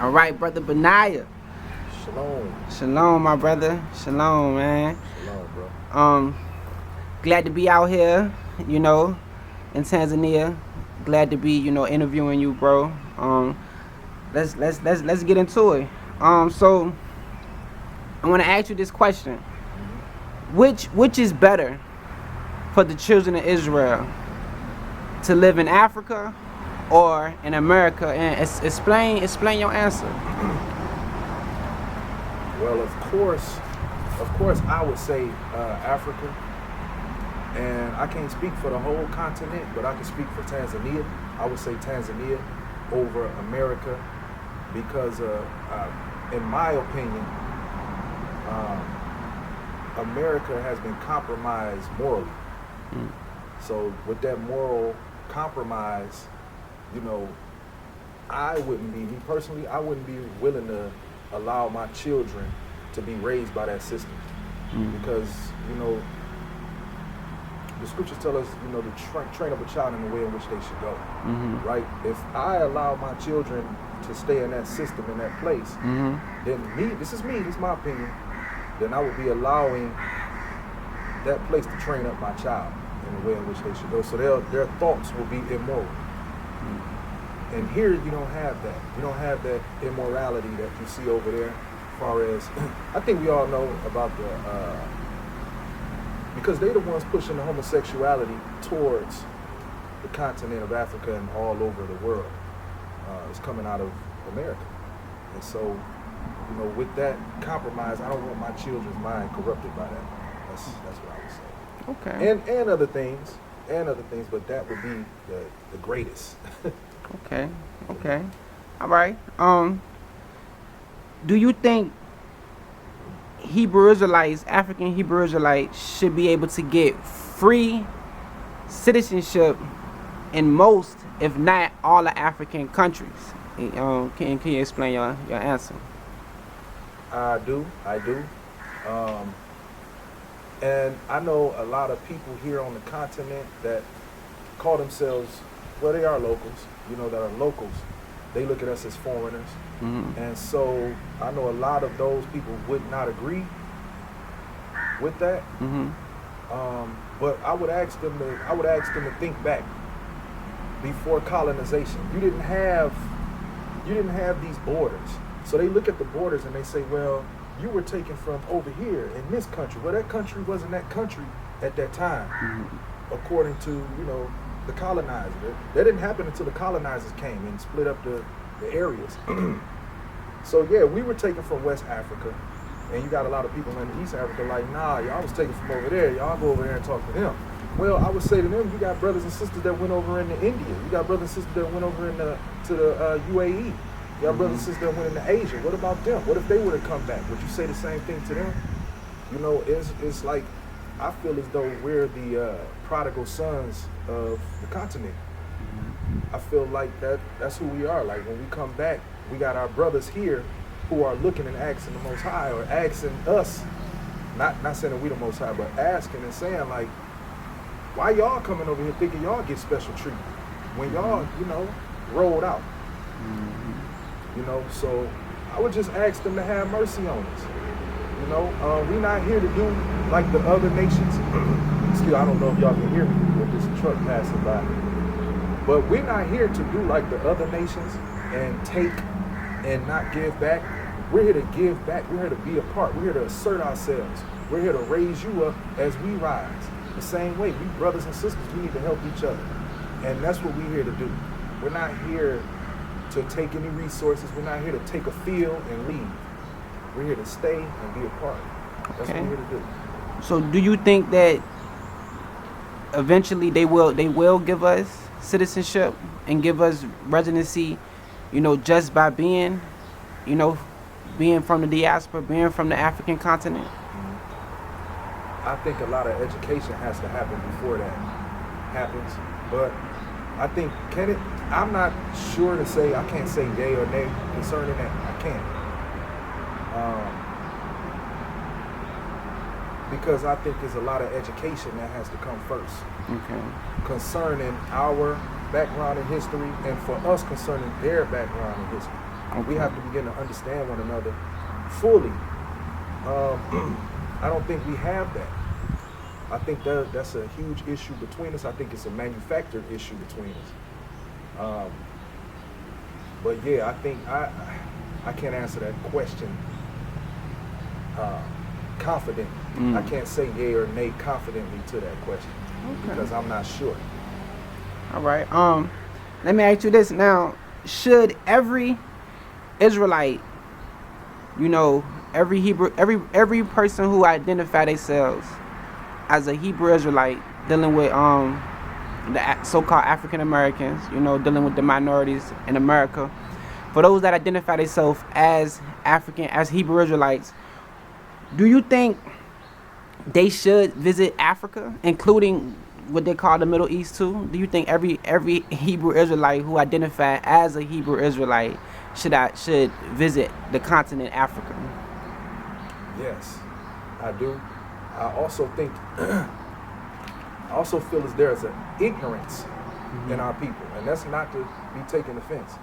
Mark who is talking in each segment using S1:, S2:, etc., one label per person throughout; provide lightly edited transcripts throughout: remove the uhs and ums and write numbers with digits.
S1: All right, Brother Banayah.
S2: Shalom.
S1: Shalom, my brother. Shalom, man.
S2: Shalom, bro.
S1: Glad to be out here, in Tanzania. Glad to be, interviewing you, bro. Let's get into it. So I want to ask you this question: Which is better for the children of Israel, to live in Africa or in America? And explain your answer.
S2: Well, of course, I would say Africa, and I can't speak for the whole continent, but I can speak for Tanzania. I would say Tanzania over America because, in my opinion, America has been compromised morally. So with that moral compromise, I wouldn't be willing to allow my children to be raised by that system. Because, the scriptures tell us, to train up a child in the way in which they should go. Right? If I allow my children to stay in that system, in that place, then this is my opinion, then I would be allowing that place to train up my child in the way in which they should go. So their thoughts will be immoral. And here you don't have that. You don't have that immorality that you see over there. As far as, I think we all know about because they're the ones pushing the homosexuality towards the continent of Africa and all over the world. It's coming out of America. And so, with that compromise, I don't want my children's mind corrupted by that. That's what I would say.
S1: Okay.
S2: And other things, but that would be the greatest.
S1: Okay. All right. Do you think African Hebrew Israelites should be able to get free citizenship in most, if not all, the African countries? Can you explain your answer?
S2: I do. And I know a lot of people here on the continent that call themselves, well, they are locals, that are locals. They look at us as foreigners. And so I know a lot of those people would not agree with that. But I would ask them to think back before colonization. You didn't have these borders. So they look at the borders and they say, well, you were taken from over here in this country. Well, that country wasn't that country at that time, according to, the colonizer. That didn't happen until the colonizers came and split up the areas. So yeah, we were taken from West Africa, and you got a lot of people in East Africa like, nah, y'all was taken from over there. Y'all go over there and talk to them. Well, I would say to them, you got brothers and sisters that went over into India. You got brothers and sisters that went over to the UAE. You got brothers and sisters that went into Asia. What about them? What if they would have come back? Would you say the same thing to them? It's like, I feel as though we're the prodigal sons of the continent. I feel like that's who we are. Like when we come back, we got our brothers here who are looking and asking the Most High, or asking us, not saying that we the Most High, but asking and saying like, why y'all coming over here thinking y'all get special treatment when y'all, rolled out? So I would just ask them to have mercy on us. We're not here to do like the other nations. Excuse, I don't know if y'all can hear me with this truck passing by. But we're not here to do like the other nations and take and not give back. We're here to give back. We're here to be a part. We're here to assert ourselves. We're here to raise you up as we rise. The same way, we brothers and sisters, we need to help each other. And that's what we're here to do. We're not here to take any resources. We're not here to take a field and leave. We're here to stay and be a part. That's what we're here to do.
S1: So do you think that eventually they will give us citizenship and give us residency, just by being from the diaspora, being from the African continent?
S2: I think a lot of education has to happen before that happens. But I think, I'm not sure to say, I can't say yay or nay concerning that. I can't. Because I think there's a lot of education that has to come first.
S1: Okay.
S2: Concerning our background in history, and for us concerning their background in history. We have to begin to understand one another fully. I don't think we have that. I think that's a huge issue between us. I think it's a manufactured issue between us. But yeah, I think I can't answer that question confidently. I can't say yay or nay confidently to that question because I'm not sure.
S1: All right. Let me ask you this now: should every Israelite, every Hebrew, every person who identify themselves as a Hebrew Israelite, dealing with the so-called African Americans, dealing with the minorities in America, for those that identify themselves as Hebrew Israelites, do you think they should visit Africa, including what they call the Middle East too? Do you think every Hebrew Israelite who identify as a Hebrew Israelite should visit the continent Africa?
S2: Yes, I do. I also think, I also feel as there is an ignorance in our people, and that's not to be taking offense.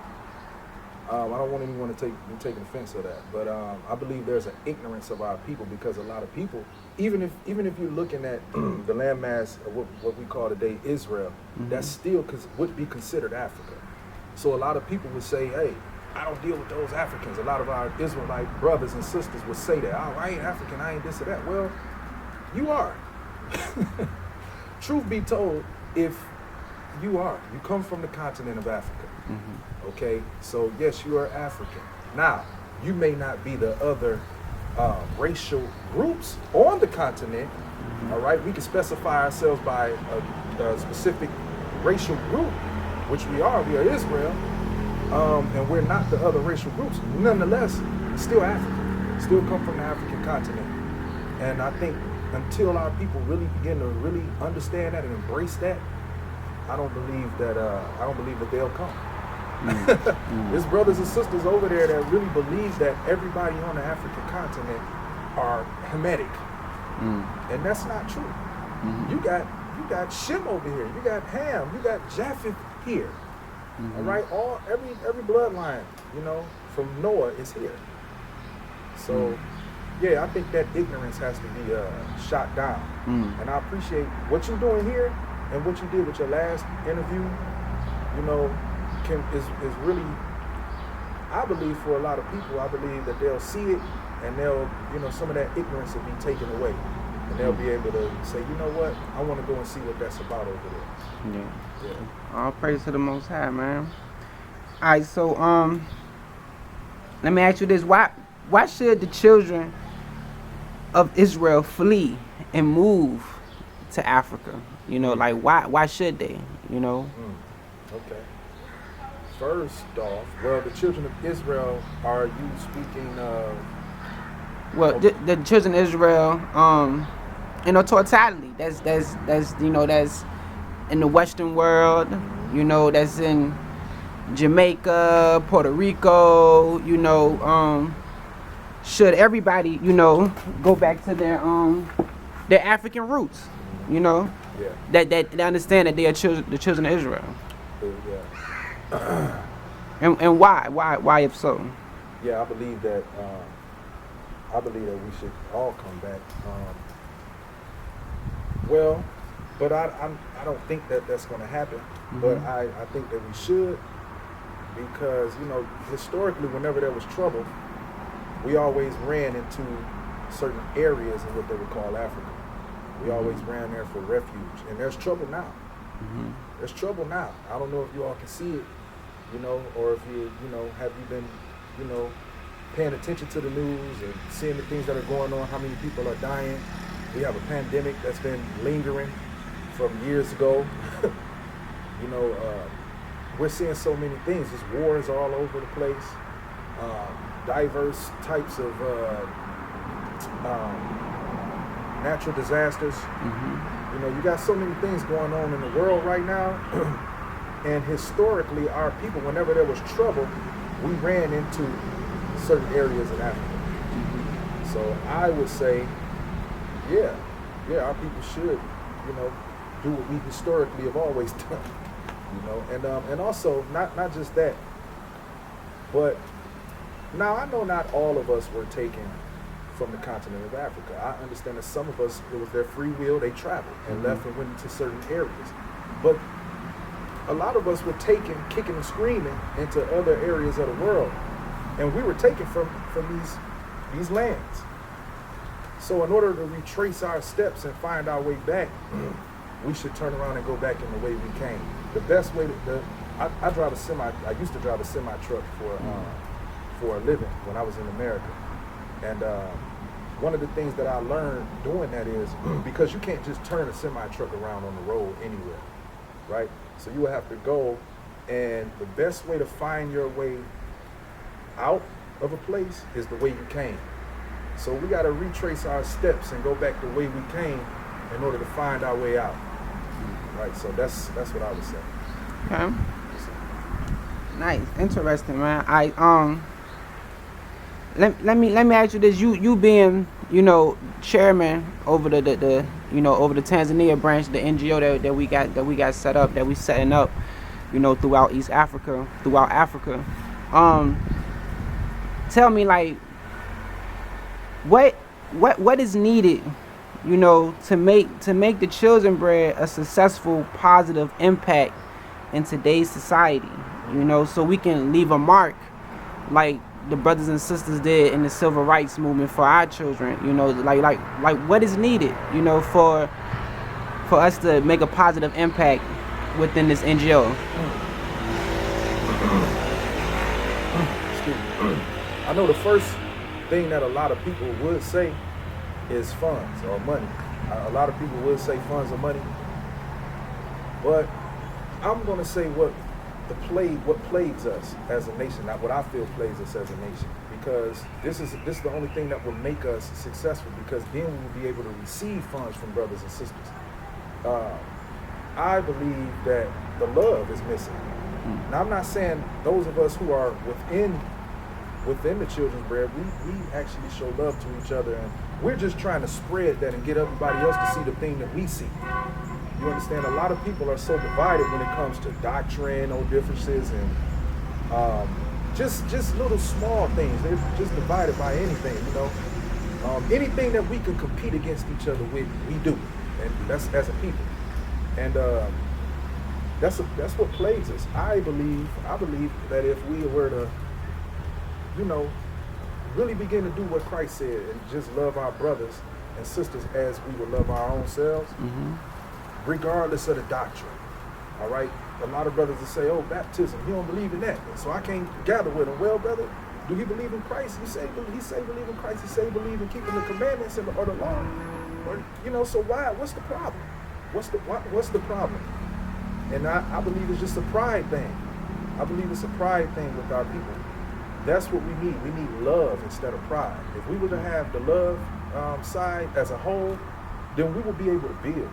S2: I don't want anyone to be taking offense of that, but I believe there's an ignorance of our people because a lot of people, even if you're looking at the landmass of what we call today Israel, that's still would be considered Africa. So a lot of people would say, hey, I don't deal with those Africans. A lot of our Israelite brothers and sisters would say that, oh, I ain't African, I ain't this or that. Well, you are. Truth be told, if you come from the continent of Africa. Okay, so yes, you are African. Now, you may not be the other racial groups on the continent. All right, we can specify ourselves by a specific racial group, which we are Israel, and we're not the other racial groups. Nonetheless, still African, still come from the African continent. And I think until our people really begin to really understand that and embrace that, I don't believe that they'll come. There's brothers and sisters over there that really believe that everybody on the African continent are Hamitic, and that's not true. You got Shem over here, you got Ham, you got Japheth here. All right, every bloodline, from Noah is here. So, yeah, I think that ignorance has to be shot down. And I appreciate what you're doing here and what you did with your last interview. Is really, I believe for a lot of people, I believe that they'll see it and they'll, some of that ignorance will be taken away. And they'll be able to say, you know what, I want to go and see what that's about over there. Yeah.
S1: All praise to the Most High, man. All right, so let me ask you this: why should the children of Israel flee and move to Africa? Why should they?
S2: Okay. First off, well, the children of Israel, are you speaking of?
S1: Well, the children of Israel, totality. That's in the Western world. That's in Jamaica, Puerto Rico. Should everybody, go back to their African roots?
S2: Yeah.
S1: That they understand that they are the children of Israel.
S2: Yeah.
S1: And why if so?
S2: Yeah, I believe that we should all come back. But I don't think that that's going to happen. But I think that we should, because historically, whenever there was trouble, we always ran into certain areas in what they would call Africa. We always ran there for refuge, and there's trouble now. There's trouble now. I don't know if you all can see it, or if have you been, paying attention to the news and seeing the things that are going on, how many people are dying. We have a pandemic that's been lingering from years ago. We're seeing so many things. There's wars all over the place, diverse types of natural disasters. You got so many things going on in the world right now. And historically, our people, whenever there was trouble, we ran into certain areas in Africa. So I would say, yeah, our people should, do what we historically have always done. And also not just that, but Now, I know not all of us were taken from the continent of Africa. I understand that some of us, it was their free will, they traveled and left and went into certain areas. But a lot of us were taken, kicking and screaming, into other areas of the world. And we were taken from these lands. So in order to retrace our steps and find our way back, we should turn around and go back in the way we came. The best way I drive a semi. I used to drive a semi truck for a living when I was in America, and one of the things that I learned doing that is because you can't just turn a semi truck around on the road anywhere, right? So you will have to go, and the best way to find your way out of a place is the way you came. So we got to retrace our steps and go back the way we came in order to find our way out, right? So that's what I would say.
S1: Okay. Nice, interesting, man. Let me ask you this: you being chairman over the over the Tanzania branch, the NGO that we got set up, that we setting up, throughout East Africa, throughout Africa. Tell me, like, what is needed, to make the Children Bread a successful, positive impact in today's society, so we can leave a mark like the brothers and sisters did in the civil rights movement for our children, like what is needed, for us to make a positive impact within this NGO.
S2: I know the first thing that a lot of people would say is funds or money. A lot of people would say funds or money, but I'm going to say what plagues us as a nation, not what I feel plagues us as a nation, because this is the only thing that will make us successful, because then we will be able to receive funds from brothers and sisters. I believe that the love is missing. Now, I'm not saying those of us who are within the Children's Bread, we actually show love to each other, and we're just trying to spread that and get everybody else to see the thing that we see. You understand? A lot of people are so divided when it comes to doctrine or differences, and just little small things. They're just divided by anything, anything that we can compete against each other with, we do, and that's as a people. And that's what plagues us. I believe that if we were to, really begin to do what Christ said and just love our brothers and sisters as we would love our own selves, regardless of the doctrine. All right? A lot of brothers will say, oh, baptism, he don't believe in that, so I can't gather with him. Well, brother, do he believe in Christ? He say believe in Christ. He say believe in keeping the commandments or the law. Or, so why? What's the problem? What's the problem? And I believe it's just a pride thing. I believe it's a pride thing with our people. That's what we need. We need love instead of pride. If we were to have the love side as a whole, then we will be able to build.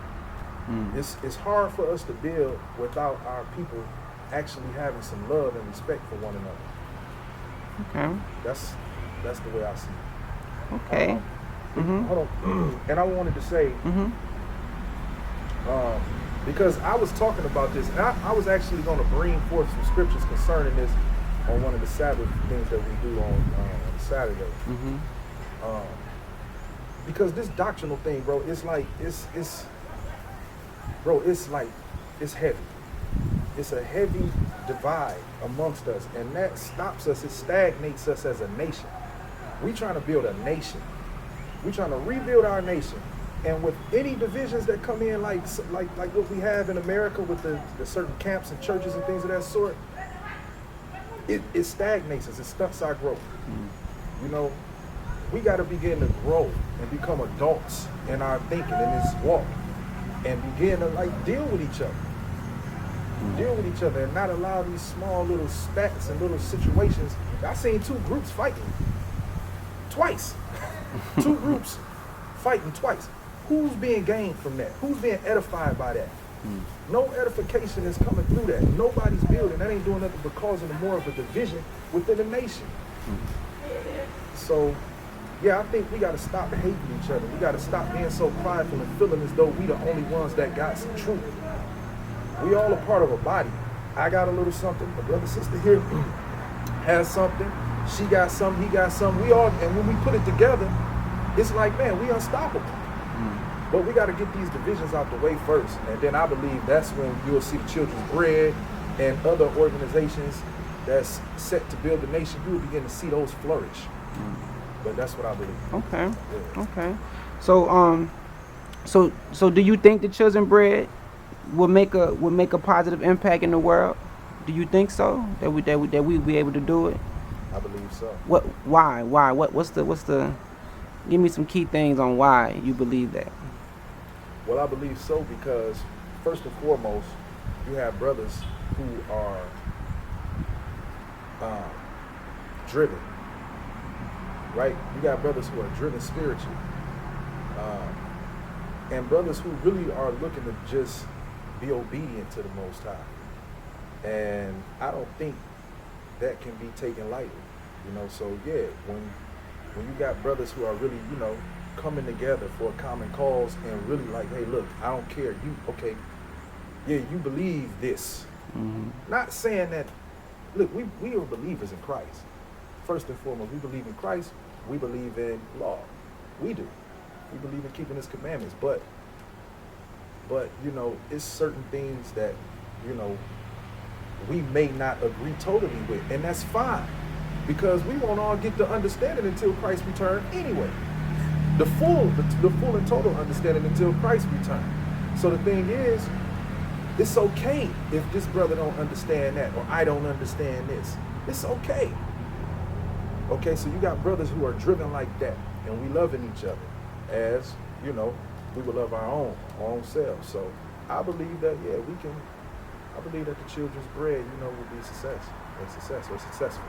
S2: It's hard for us to build without our people actually having some love and respect for one another.
S1: Okay.
S2: That's the way I see it.
S1: Okay.
S2: Hold on. And I wanted to say, because I was talking about this, and I was actually going to bring forth some scriptures concerning this on one of the Sabbath things that we do on Saturday. Because this doctrinal thing, bro, it's heavy. It's a heavy divide amongst us, and that stops us. It stagnates us as a nation. We trying to build a nation. We trying to rebuild our nation. And with any divisions that come in, like what we have in America with the certain camps and churches and things of that sort, it stagnates us. It stunts our growth. We got to begin to grow and become adults in our thinking, in this walk, and begin to deal with each other. Deal with each other and not allow these small little spats and little situations. I seen two groups fighting twice. Two groups fighting twice. Who's being gained from that? Who's being edified by that? No edification is coming through that. Nobody's building. That ain't doing nothing but causing more of a division within the nation. So, yeah, I think we got to stop hating each other. We got to stop being so prideful and feeling as though we the only ones that got some truth. We all a part of a body. I got a little something. My brother, sister here has something. She got some, he got some. We all, and when we put it together, it's like, man, we unstoppable. But we got to get these divisions out the way first, and then I believe that's when you'll see the Children's Bread and other organizations that's set to build the nation. You will begin to see those flourish. But that's what I believe.
S1: Okay.
S2: Yeah.
S1: Okay. So do you think the Children's Bread will make a positive impact in the world? Do you think so? That we be able to do it?
S2: I believe so.
S1: What? Why? What's the? Give me some key things on why you believe that.
S2: Well, I believe so because first and foremost, you have brothers who are driven, right? You got brothers who are driven spiritually, and brothers who really are looking to just be obedient to the Most High. And I don't think that can be taken lightly, So yeah, when you got brothers who are really, coming together for a common cause and really like, hey, look, I don't care, you believe this. Not saying that, look, we are believers in Christ. First and foremost, we believe in Christ. We believe in law. We do. We believe in keeping His commandments. But it's certain things that, we may not agree totally with, and that's fine, because we won't all get the understanding until Christ return anyway. The full and total understanding until Christ return. So the thing is, it's okay if this brother don't understand that, or I don't understand this. It's okay. Okay, so you got brothers who are driven like that, and we loving each other as, we would love our own selves. So I believe that, I believe that the Children's Bread, will be successful.